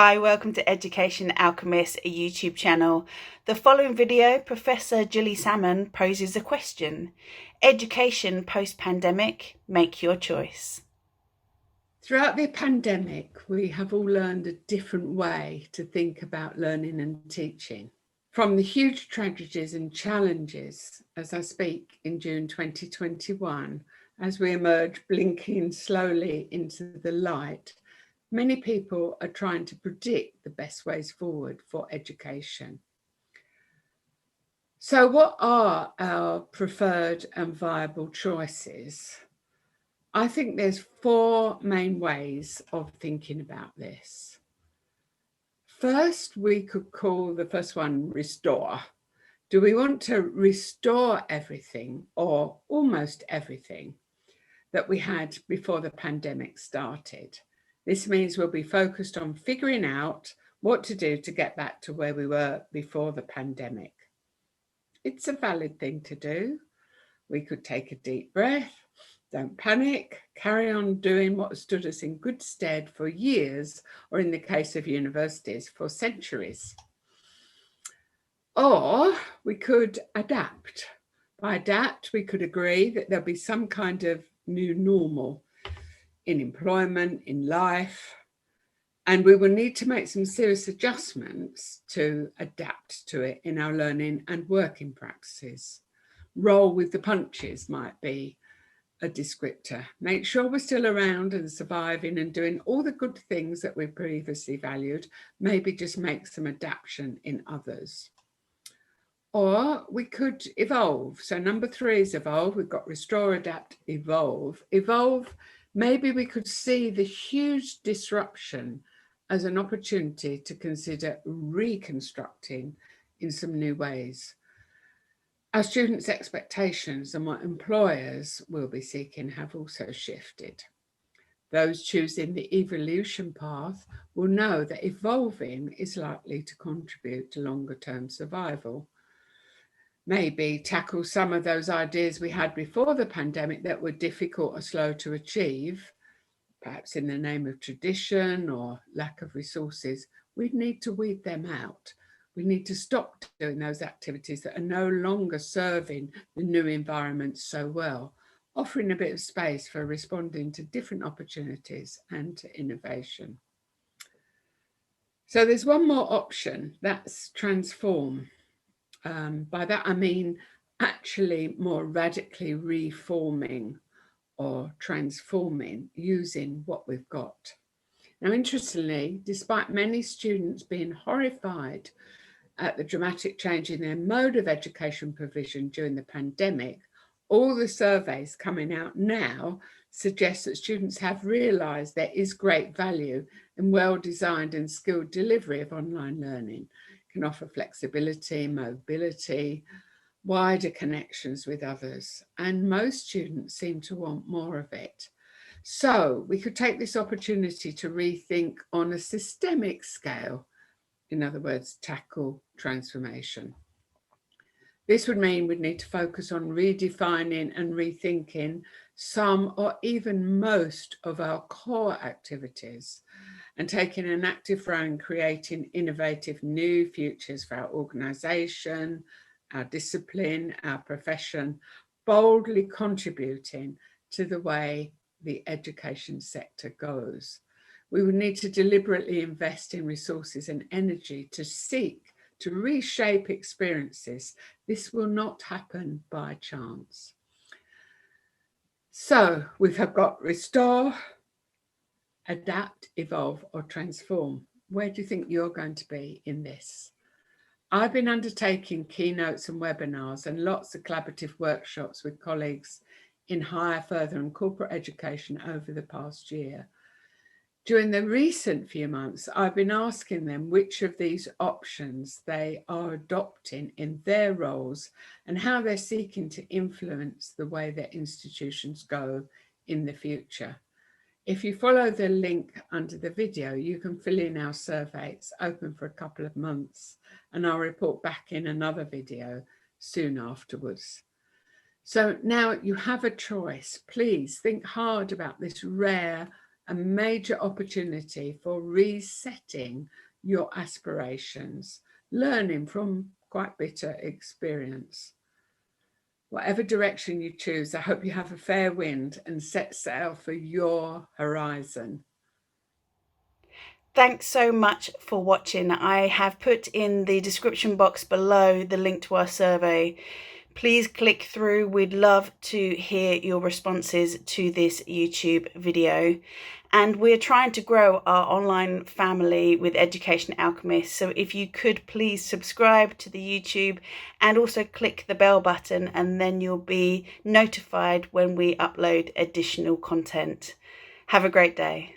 Hi, welcome to Education Alchemist, a YouTube channel. The following video, Professor Julie Salmon poses a question. Education post-pandemic, make your choice. Throughout the pandemic, we have all learned a different way to think about learning and teaching. From the huge tragedies and challenges as I speak in June 2021, as we emerge blinking slowly into the light, many people are trying to predict the best ways forward for education. So what are our preferred and viable choices? I think there's four main ways of thinking about this. First, we could call the first one restore. Do we want to restore everything or almost everything that we had before the pandemic started? This means we'll be focused on figuring out what to do to get back to where we were before the pandemic. It's a valid thing to do. We could take a deep breath. Don't panic, carry on doing what stood us in good stead for years, or in the case of universities, for centuries. Or we could adapt. By adapt, we could agree that there'll be some kind of new normal in employment, in life, and we will need to make some serious adjustments to adapt to it in our learning and working practices. Roll with the punches might be a descriptor. Make sure we're still around and surviving and doing all the good things that we previously valued, maybe just make some adaptation in others. Or we could evolve. So number 3 is evolve. We've got restore, adapt, evolve. Evolve, maybe we could see the huge disruption as an opportunity to consider reconstructing in some new ways. Our students' expectations and what employers will be seeking have also shifted. Those choosing the evolution path will know that evolving is likely to contribute to longer-term survival. Maybe tackle some of those ideas we had before the pandemic that were difficult or slow to achieve, perhaps in the name of tradition or lack of resources. We'd need to weed them out. We need to stop doing those activities that are no longer serving the new environment so well, offering a bit of space for responding to different opportunities and to innovation. So there's one more option, that's transform. By that I mean actually more radically reforming or transforming using what we've got. Now, interestingly, despite many students being horrified at the dramatic change in their mode of education provision during the pandemic, all the surveys coming out now suggest that students have realised there is great value in well-designed and skilled delivery of online learning. It can offer flexibility, mobility, wider connections with others, and most students seem to want more of it. So we could take this opportunity to rethink on a systemic scale, in other words, tackle transformation. This would mean we'd need to focus on redefining and rethinking some or even most of our core activities and taking an active role in creating innovative new futures for our organisation, our discipline, our profession, boldly contributing to the way the education sector goes. We would need to deliberately invest in resources and energy to seek to reshape experiences. This will not happen by chance. So we've got restore, adapt, evolve, or transform. Where do you think you're going to be in this? I've been undertaking keynotes and webinars and lots of collaborative workshops with colleagues in higher, further and corporate education over the past year. During the recent few months, I've been asking them which of these options they are adopting in their roles and how they're seeking to influence the way their institutions go in the future. If you follow the link under the video, you can fill in our survey. It's open for a couple of months, and I'll report back in another video soon afterwards. So now you have a choice. Please think hard about this rare a major opportunity for resetting your aspirations, learning from quite bitter experience. Whatever direction you choose, I hope you have a fair wind and set sail for your horizon. Thanks so much for watching. I have put in the description box below the link to our survey. Please click through. We'd love to hear your responses to this YouTube video. And we're trying to grow our online family with Education Alchemist. So if you could please subscribe to the YouTube and also click the bell button, and then you'll be notified when we upload additional content. Have a great day.